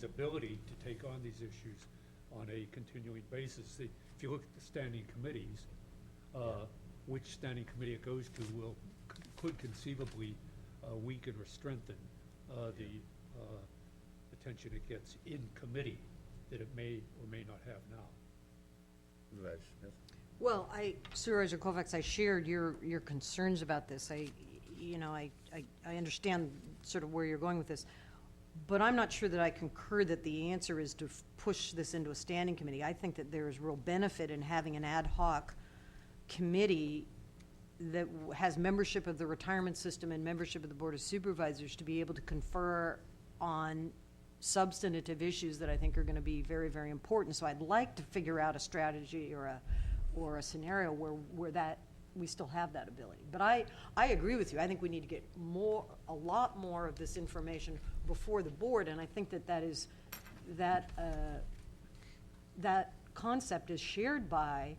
ability to take on these issues on a continuing basis. If you look at the standing committees, which standing committee it goes to could conceivably weaken or strengthen the attention it gets in committee that it may or may not have now. Supervisor Smith? Well, Supervisor Colfax, I shared your concerns about this. I understand sort of where you're going with this, but I'm not sure that I concur that the answer is to push this into a standing committee. I think that there is real benefit in having an ad hoc committee that has membership of the retirement system and membership of the Board of Supervisors to be able to confer on substantive issues that I think are going to be very, very important. So I'd like to figure out a strategy or a scenario where that we still have that ability. But I agree with you. I think we need to get a lot more of this information before the board, and I think that concept is shared by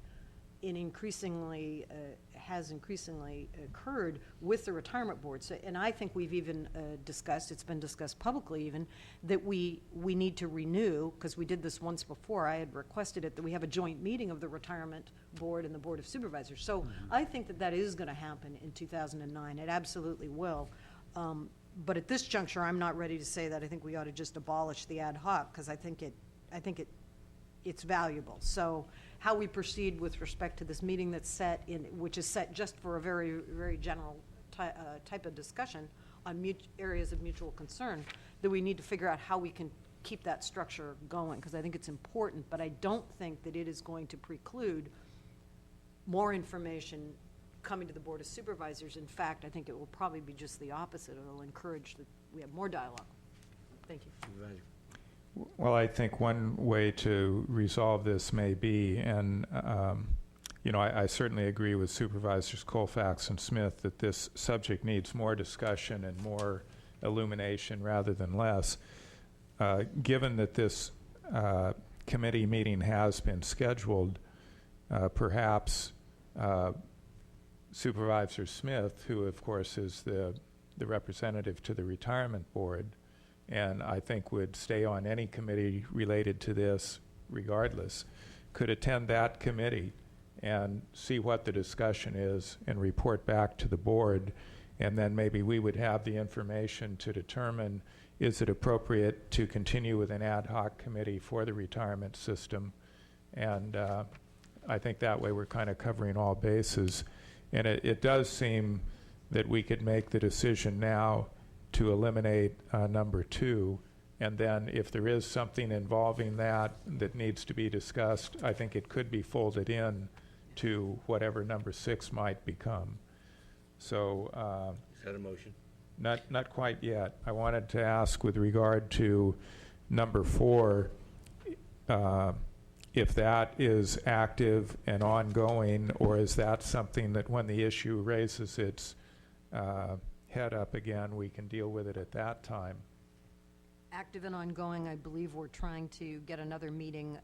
has increasingly occurred with the retirement board. So, and I think we've even discussed, it's been discussed publicly even, that we need to renew, because we did this once before, I had requested it, that we have a joint meeting of the retirement board and the Board of Supervisors. So I think that is going to happen in 2009. It absolutely will. But at this juncture, I'm not ready to say that I think we ought to just abolish the ad hoc, because I think it's valuable. So how we proceed with respect to this meeting that's set which is set just for a very, very general type of discussion on areas of mutual concern, that we need to figure out how we can keep that structure going, because I think it's important, but I don't think that it is going to preclude more information coming to the Board of Supervisors. In fact, I think it will probably be just the opposite. It will encourage that we have more dialogue. Thank you. Supervisor. Well, I think one way to resolve this may be, and I certainly agree with Supervisors Colfax and Smith that this subject needs more discussion and more illumination rather than less. Given that this committee meeting has been scheduled, perhaps Supervisor Smith, who of course is the representative to the retirement board, and I think would stay on any committee related to this regardless, could attend that committee and see what the discussion is and report back to the board, and then maybe we would have the information to determine, is it appropriate to continue with an ad hoc committee for the retirement system? And I think that way we're kind of covering all bases. And it does seem that we could make the decision now to eliminate number 2, and then if there is something involving that needs to be discussed, I think it could be folded in to whatever number 6 might become. So is that a motion? Not quite yet. I wanted to ask with regard to number 4, if that is active and ongoing, or is that something that when the issue raises its head up again, we can deal with it at that time? Active and ongoing. I believe we're trying to get another meeting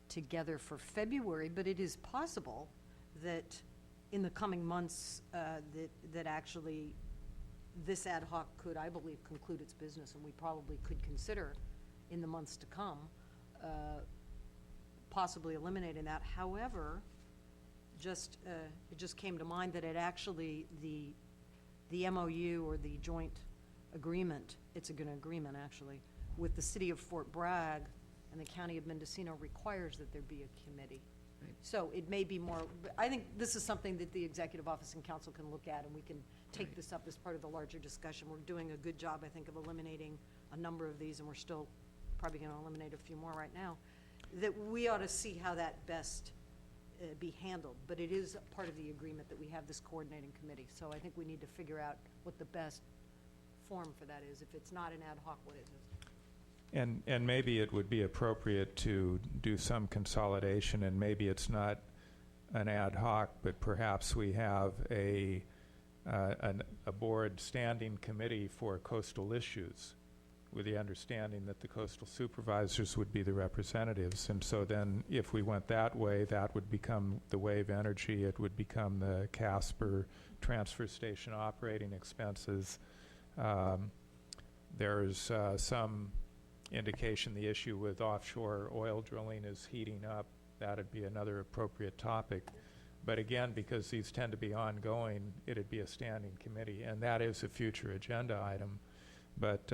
together for February, but it is possible that in the coming months that actually this ad hoc could, I believe, conclude its business, and we probably could consider in the months to come possibly eliminating that. However, it just came to mind that it actually, the MOU or the joint agreement, it's an agreement actually, with the city of Fort Bragg and the county of Mendocino requires that there be a committee. Right. So it may be more, I think this is something that the Executive Office and Council can look at, and we can take this up as part of the larger discussion. We're doing a good job, I think, of eliminating a number of these, and we're still probably going to eliminate a few more right now, that we ought to see how that best be handled. But it is part of the agreement that we have this coordinating committee. So I think we need to figure out what the best form for that is. If it's not an ad hoc, what it is. And maybe it would be appropriate to do some consolidation, and maybe it's not an ad hoc, but perhaps we have a board standing committee for coastal issues, with the understanding that the coastal supervisors would be the representatives. And so then if we went that way, that would become the Wave Energy, it would become the Casper transfer station operating expenses. There's some indication the issue with offshore oil drilling is heating up, that'd be another appropriate topic. But again, because these tend to be ongoing, it'd be a standing committee, and that is a future agenda item. But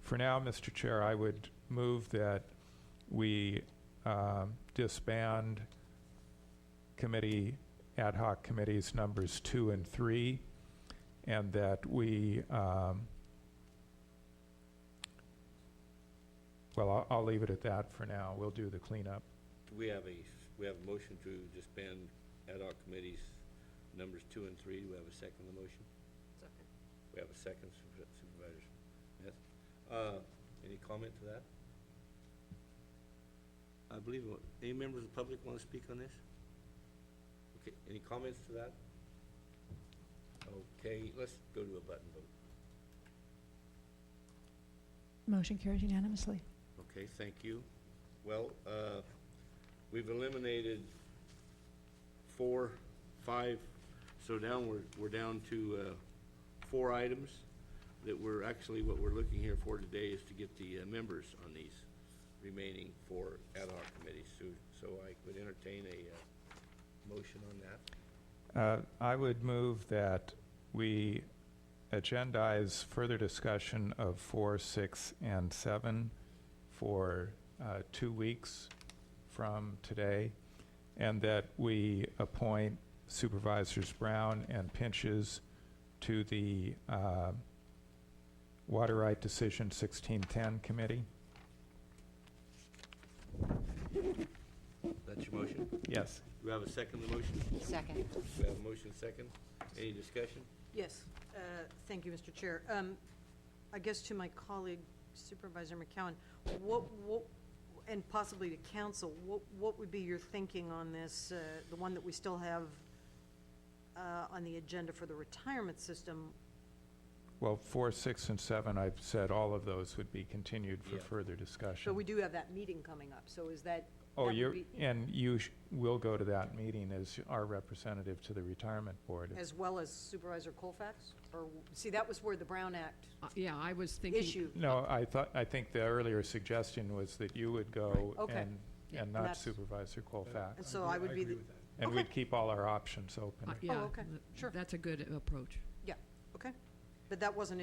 for now, Mr. Chair, I would move that we disband ad hoc committees numbers 2 and 3, and that we, well, I'll leave it at that for now. We'll do the cleanup. We have a motion to disband ad hoc committees numbers 2 and 3. Do we have a second on the motion? Second. We have a second, Supervisor Smith. Any comment to that? I believe, any members of the public want to speak on this? Okay, any comments to that? Okay, let's go to a button vote. Motion carries unanimously. Okay, thank you. Well, we've eliminated 4, 5, so we're down to 4 items that we're actually, what we're looking here for today is to get the members on these remaining 4 ad hoc committees. So I would entertain a motion on that. I would move that we agendize further discussion of 4, 6, and 7 for 2 weeks from today, and that we appoint Supervisors Brown and Pinches to the Water Right Decision 1610 Committee. That's your motion? Yes. Do we have a second to the motion? Second. We have a motion second. Any discussion? Yes, thank you, Mr. Chair. I guess to my colleague Supervisor McCowan, and possibly to council, what would be your thinking on this, the one that we still have on the agenda for the retirement system? Well, 4, 6, and 7, I've said all of those would be continued for Yeah. further discussion. So we do have that meeting coming up, so is that? Oh, that would you're, be- and you will go to that meeting as our representative to the retirement board. As well as Supervisor Colfax? Or, see, that was where the Brown Act Yeah, I was thinking. issue. No, I think the earlier suggestion was that you would go Okay. Yeah. and not That's- Supervisor Colfax. And so I would be agree the, with that. And okay. we'd keep all our options open. Yeah, okay, sure. That's a good approach. okay. But that wasn't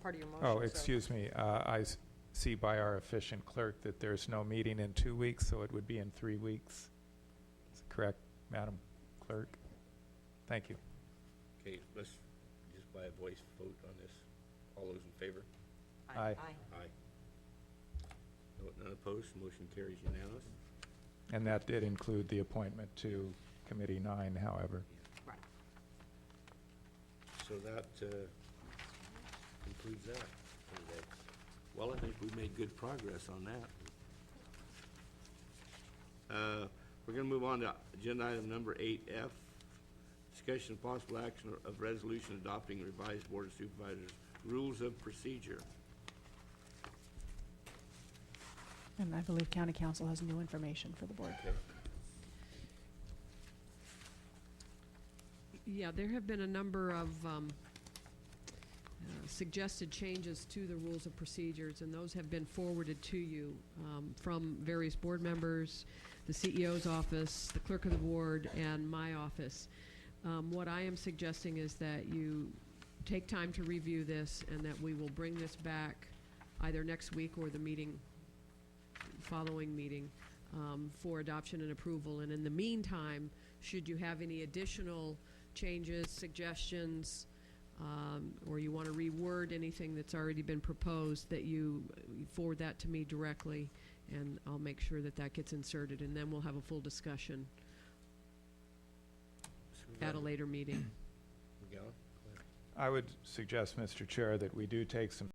part of your motion, Oh, so- excuse me, I see by our efficient clerk that there's no meeting in 2 weeks, so it would be in 3 weeks. Is it correct, Madam Clerk? Thank you. Okay, let's just by a voice vote on this. All those in favor? Aye. Aye. None opposed, motion carries unanimous. And that did include the appointment to Committee 9, however. Right. So that concludes that for today. Well, I think we've made good progress on that. We're going to move on to agenda item number 8F, discussion of possible action of resolution adopting revised Board of Supervisors rules of procedure. And I believe County Council has new information for the board. Okay. Yeah, there have been a number of suggested changes to the rules of procedures, and those have been forwarded to you from various board members, the CEO's office, the clerk of the board, and my office. What I am suggesting is that you take time to review this, and that we will bring this back either next week or the following meeting for adoption and approval. And in the meantime, should you have any additional changes, suggestions, or you want to reword anything that's already been proposed, that you forward that to me directly, and I'll make sure that that gets inserted, and then we'll have a full discussion at a later meeting. McGowan? I would suggest, Mr. Chair, that we do take some